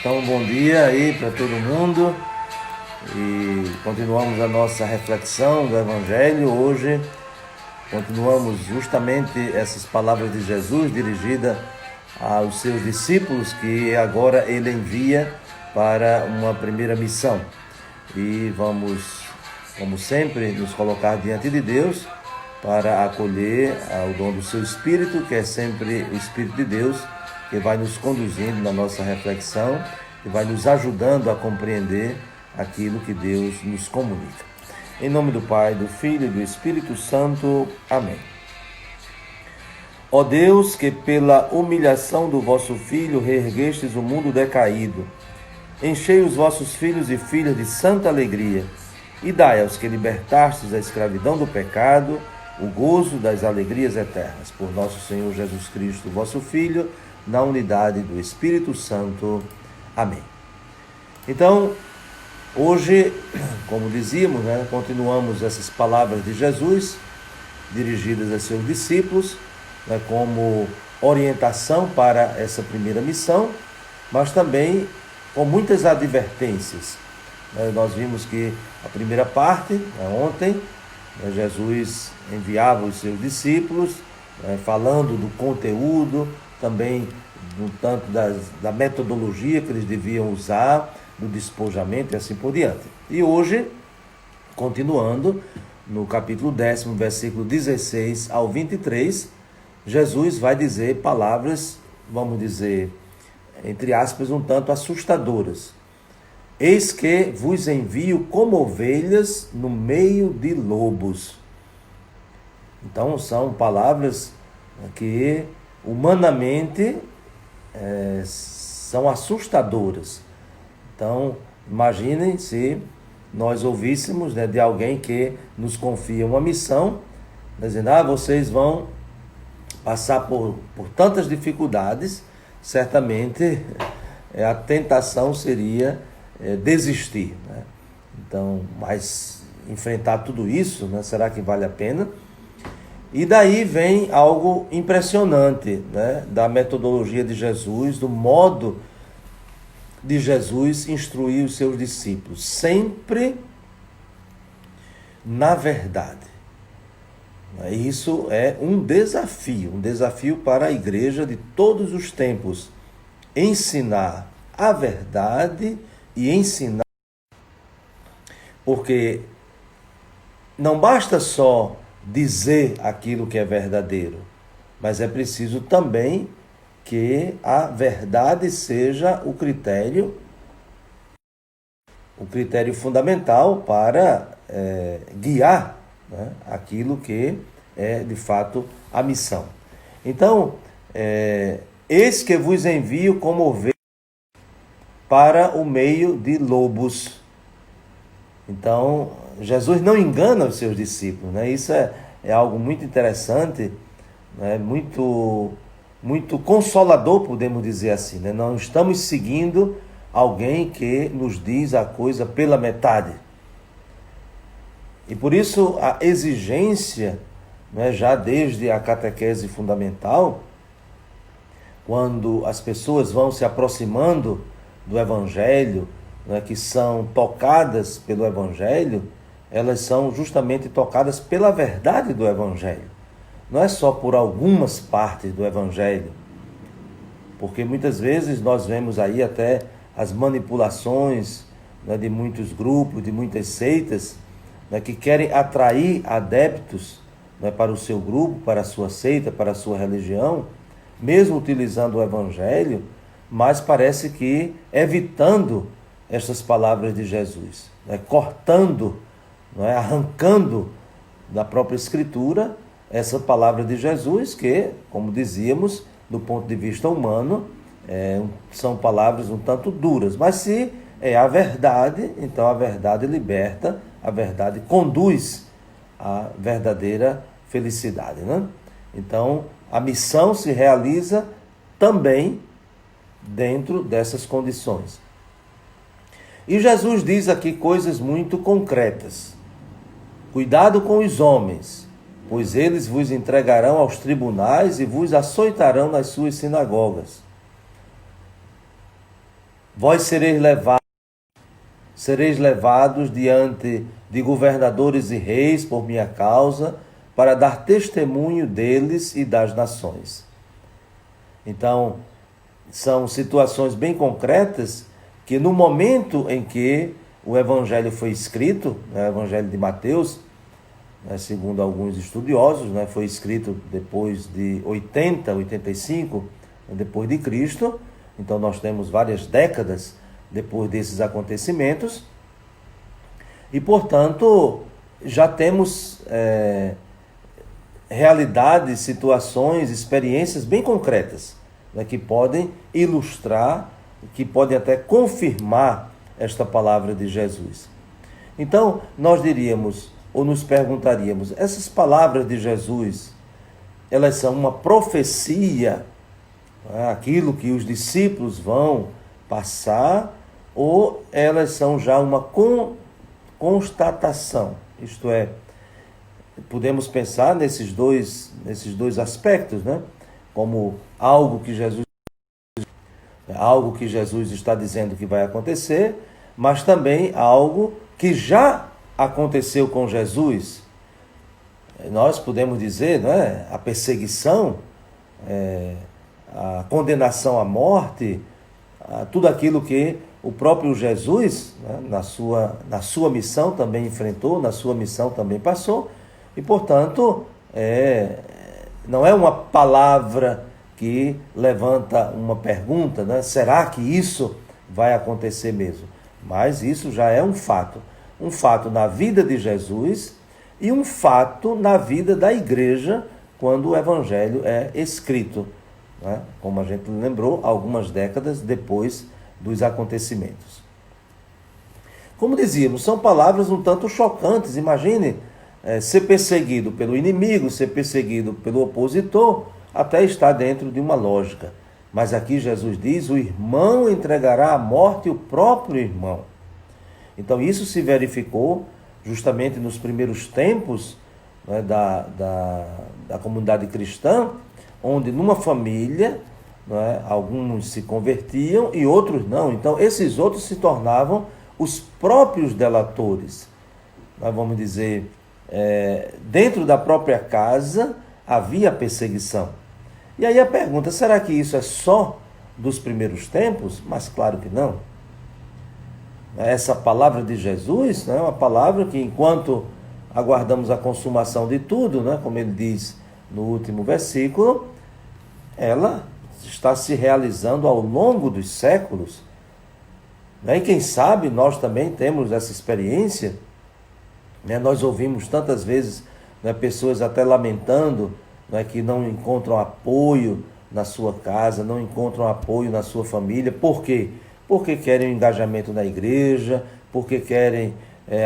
Então, bom dia aí para todo mundo e continuamos a nossa reflexão do Evangelho. Hoje continuamos justamente essas palavras de Jesus dirigidas aos seus discípulos que agora ele envia para uma primeira missão. E vamos, como sempre, nos colocar diante de Deus para acolher o dom do seu Espírito, que é sempre o Espírito de Deus, que vai nos conduzindo na nossa reflexão e vai nos ajudando a compreender aquilo que Deus nos comunica. Em nome do Pai, do Filho e do Espírito Santo. Amém. Ó Deus, que pela humilhação do vosso Filho reerguestes o mundo decaído, enchei os vossos filhos e filhas de santa alegria e dai aos que libertastes da escravidão do pecado o gozo das alegrias eternas. Por nosso Senhor Jesus Cristo, vosso Filho, na unidade do Espírito Santo. Amém. Então, hoje, como dizíamos, continuamos essas palavras de Jesus, dirigidas a seus discípulos, como orientação para essa primeira missão, mas também com muitas advertências. Nós vimos que a primeira parte, ontem, Jesus enviava os seus discípulos, falando do conteúdo, também do tanto da metodologia que eles deviam usar, do despojamento e assim por diante. E hoje, continuando, no capítulo 10, versículo 16 ao 23, Jesus vai dizer palavras, vamos dizer, entre aspas, um tanto assustadoras. Eis que vos envio como ovelhas no meio de lobos. Então, são palavras que humanamente são assustadoras. Então, imaginem se nós ouvíssemos de alguém que nos confia uma missão, dizendo, vocês vão passar por tantas dificuldades, certamente a tentação seria desistir. Então, mas enfrentar tudo isso, será que vale a pena? E daí vem algo impressionante, da metodologia de Jesus, do modo de Jesus instruir os seus discípulos, sempre na verdade. Isso é um desafio para a igreja de todos os tempos, ensinar a verdade e ensinar, porque não basta só dizer aquilo que é verdadeiro, mas é preciso também que a verdade seja o critério fundamental para guiar aquilo que é de fato a missão. Então, eis que vos envio como ovelhas para o meio de lobos. Então, Jesus não engana os seus discípulos, Isso é algo muito interessante, muito consolador, podemos dizer assim, Não estamos seguindo alguém que nos diz a coisa pela metade. E por isso a exigência, já desde a catequese fundamental, quando as pessoas vão se aproximando do Evangelho, que são tocadas pelo Evangelho, elas são justamente tocadas pela verdade do Evangelho. Não é só por algumas partes do Evangelho, porque muitas vezes nós vemos aí até as manipulações de muitos grupos, de muitas seitas, que querem atrair adeptos para o seu grupo, para a sua seita, para a sua religião, mesmo utilizando o Evangelho, mas parece que evitando estas palavras de Jesus, cortando, arrancando da própria Escritura essa palavra de Jesus que, como dizíamos, do ponto de vista humano, são palavras um tanto duras, mas se é a verdade, então a verdade liberta, a verdade conduz à verdadeira felicidade. Então, a missão se realiza também dentro dessas condições. E Jesus diz aqui coisas muito concretas. Cuidado com os homens, pois eles vos entregarão aos tribunais e vos açoitarão nas suas sinagogas. Vós sereis levados diante de governadores e reis por minha causa, para dar testemunho deles e das nações. Então, são situações bem concretas que no momento em que o Evangelho foi escrito, o Evangelho de Mateus, segundo alguns estudiosos, foi escrito depois de 85 depois de Cristo. Então nós temos várias décadas depois desses acontecimentos e, portanto, já temos realidades, situações, experiências bem concretas, que podem ilustrar, que podem até confirmar esta palavra de Jesus. Então nós diríamos, ou nos perguntaríamos, essas palavras de Jesus, elas são uma profecia, aquilo que os discípulos vão passar, ou elas são já uma constatação? Isto é, podemos pensar nesses dois aspectos, como algo que Jesus está dizendo que vai acontecer, mas também algo que já aconteceu com Jesus. Nós podemos dizer, a perseguição, a condenação à morte, tudo aquilo que o próprio Jesus, na sua missão também enfrentou, na sua missão também passou, e portanto não é uma palavra que levanta uma pergunta, será que isso vai acontecer mesmo? Mas isso já é um fato na vida de Jesus e um fato na vida da igreja quando o Evangelho é escrito, como a gente lembrou, algumas décadas depois dos acontecimentos. Como dizíamos, são palavras um tanto chocantes. Imagine ser perseguido pelo inimigo, ser perseguido pelo opositor, até estar dentro de uma lógica. Mas aqui Jesus diz, o irmão entregará à morte o próprio irmão. Então isso se verificou justamente nos primeiros tempos da comunidade cristã, onde numa família alguns se convertiam e outros não. Então esses outros se tornavam os próprios delatores. Nós vamos dizer, dentro da própria casa havia perseguição. E aí a pergunta, será que isso é só dos primeiros tempos? Mas claro que não. Essa palavra de Jesus é uma palavra que, enquanto aguardamos a consumação de tudo, como ele diz no último versículo, ela está se realizando ao longo dos séculos. E quem sabe nós também temos essa experiência. Nós ouvimos tantas vezes pessoas até lamentando que não encontram apoio na sua casa, não encontram apoio na sua família. Por quê? Porque querem o engajamento na igreja, porque querem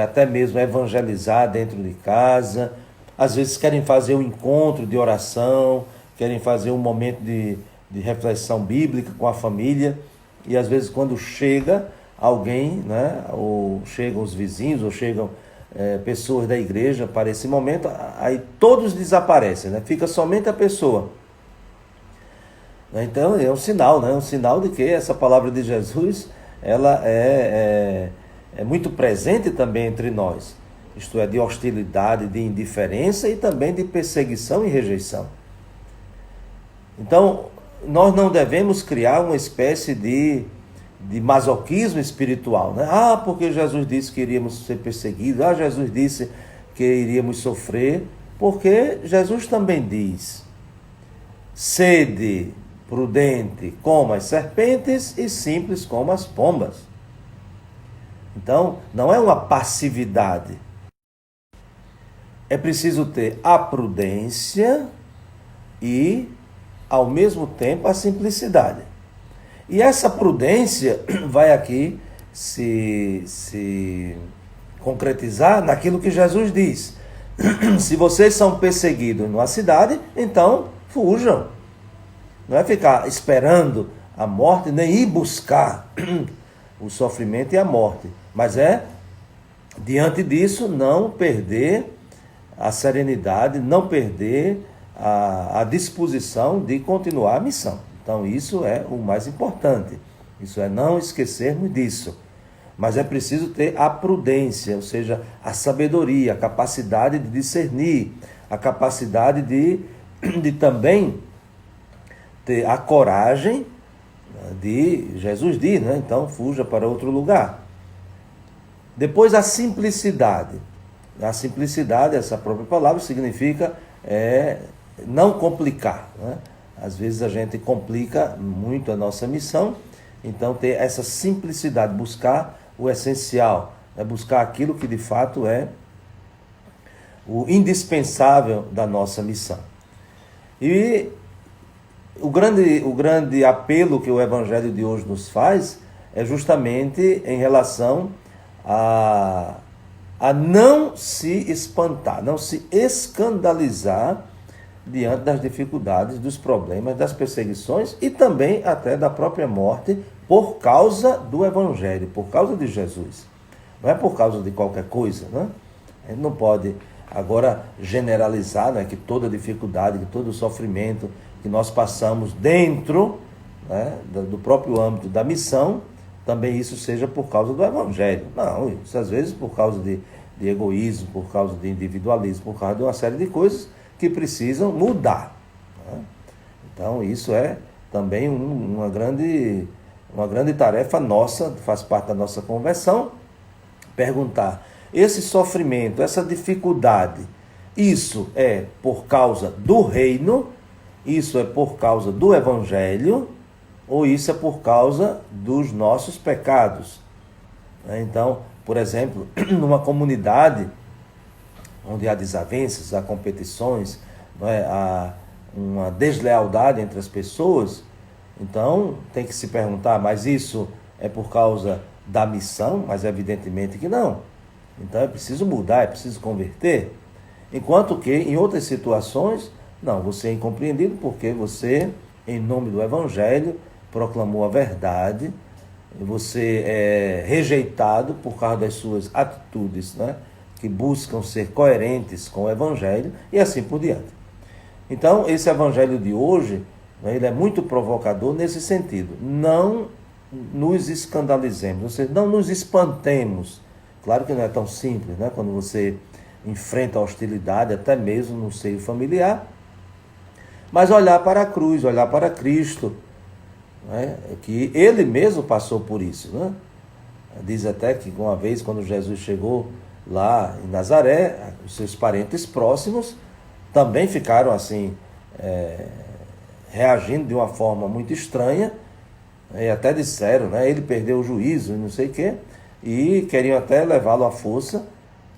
até mesmo evangelizar dentro de casa, às vezes querem fazer um encontro de oração, querem fazer um momento de reflexão bíblica com a família, e às vezes quando chega alguém, ou chegam os vizinhos, ou chegam pessoas da igreja para esse momento, aí todos desaparecem, fica somente a pessoa. Então é um sinal, um sinal de que essa palavra de Jesus ela é muito presente também entre nós, isto é, de hostilidade, de indiferença e também de perseguição e rejeição. Então nós não devemos criar uma espécie de masoquismo espiritual, porque Jesus disse que iríamos ser perseguidos, Jesus disse que iríamos sofrer, porque Jesus também diz, sede prudente como as serpentes e simples como as pombas. Então, não é uma passividade. É preciso ter a prudência e, ao mesmo tempo, a simplicidade. E essa prudência vai aqui se concretizar naquilo que Jesus diz. Se vocês são perseguidos numa cidade, então fujam. Não é ficar esperando a morte, nem ir buscar o sofrimento e a morte. Mas diante disso, não perder a serenidade, não perder a disposição de continuar a missão. Então isso é o mais importante. Isso é não esquecermos disso. Mas é preciso ter a prudência, ou seja, a sabedoria, a capacidade de discernir, a capacidade de também ter a coragem de, Jesus diz, né? Então fuja para outro lugar. Depois a simplicidade. A simplicidade, essa própria palavra, significa não complicar, né? Às vezes a gente complica muito a nossa missão, então ter essa simplicidade, buscar o essencial, buscar aquilo que de fato é o indispensável da nossa missão. E o grande apelo que o Evangelho de hoje nos faz é justamente em relação a não se espantar, não se escandalizar diante das dificuldades, dos problemas, das perseguições e também até da própria morte por causa do Evangelho, por causa de Jesus. Não é por causa de qualquer coisa, né? A gente não pode agora generalizar, né, que toda dificuldade, que todo sofrimento que nós passamos dentro, né, do próprio âmbito da missão, também isso seja por causa do Evangelho. Não, isso às vezes por causa de egoísmo, por causa de individualismo, por causa de uma série de coisas que precisam mudar, né? Então isso é também uma grande tarefa nossa, faz parte da nossa conversão, perguntar, esse sofrimento, essa dificuldade, isso é por causa do reino, isso é por causa do Evangelho, ou isso é por causa dos nossos pecados? Então, por exemplo, numa comunidade onde há desavenças, há competições, há uma deslealdade entre as pessoas, então tem que se perguntar, mas isso é por causa da missão? Mas evidentemente que não. Então é preciso mudar, é preciso converter. Enquanto que em outras situações, não, você é incompreendido porque você, em nome do Evangelho, proclamou a verdade, você é rejeitado por causa das suas atitudes, né, que buscam ser coerentes com o Evangelho e assim por diante. Então, esse Evangelho de hoje, né, ele é muito provocador nesse sentido. Não nos escandalizemos, ou seja, não nos espantemos. Claro que não é tão simples, né, quando você enfrenta a hostilidade, até mesmo no seio familiar, mas olhar para a cruz, olhar para Cristo, né, que ele mesmo passou por isso, né? Diz até que uma vez, quando Jesus chegou lá em Nazaré, os seus parentes próximos também ficaram assim, reagindo de uma forma muito estranha, e até disseram, né, ele perdeu o juízo e não sei o quê, e queriam até levá-lo à força.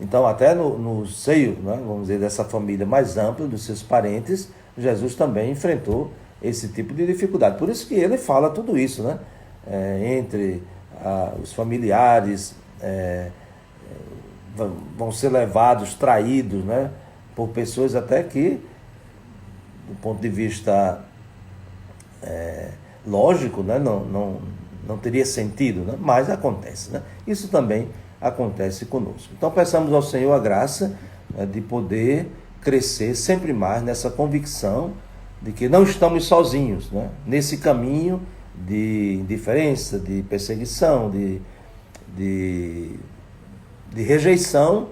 Então até no seio, né, vamos dizer, dessa família mais ampla, dos seus parentes, Jesus também enfrentou esse tipo de dificuldade. Por isso que ele fala tudo isso, né? Entre os familiares, vão ser levados, traídos, né, por pessoas até que, do ponto de vista lógico, né, não teria sentido, né? Mas acontece, né? Isso também acontece conosco. Então peçamos ao Senhor a graça, né, de poder crescer sempre mais nessa convicção de que não estamos sozinhos, né, nesse caminho de indiferença, de perseguição, de rejeição.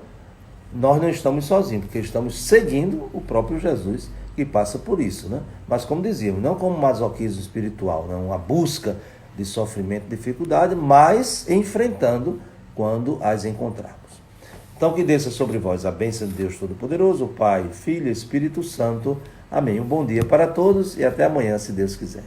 Nós não estamos sozinhos, porque estamos seguindo o próprio Jesus que passa por isso, né? Mas como dizíamos, não como masoquismo espiritual, não uma busca de sofrimento e dificuldade, mas enfrentando quando as encontrarmos. Então que desça sobre vós a bênção de Deus Todo-Poderoso, o Pai, Filho e Espírito Santo. Amém. Um bom dia para todos e até amanhã, se Deus quiser.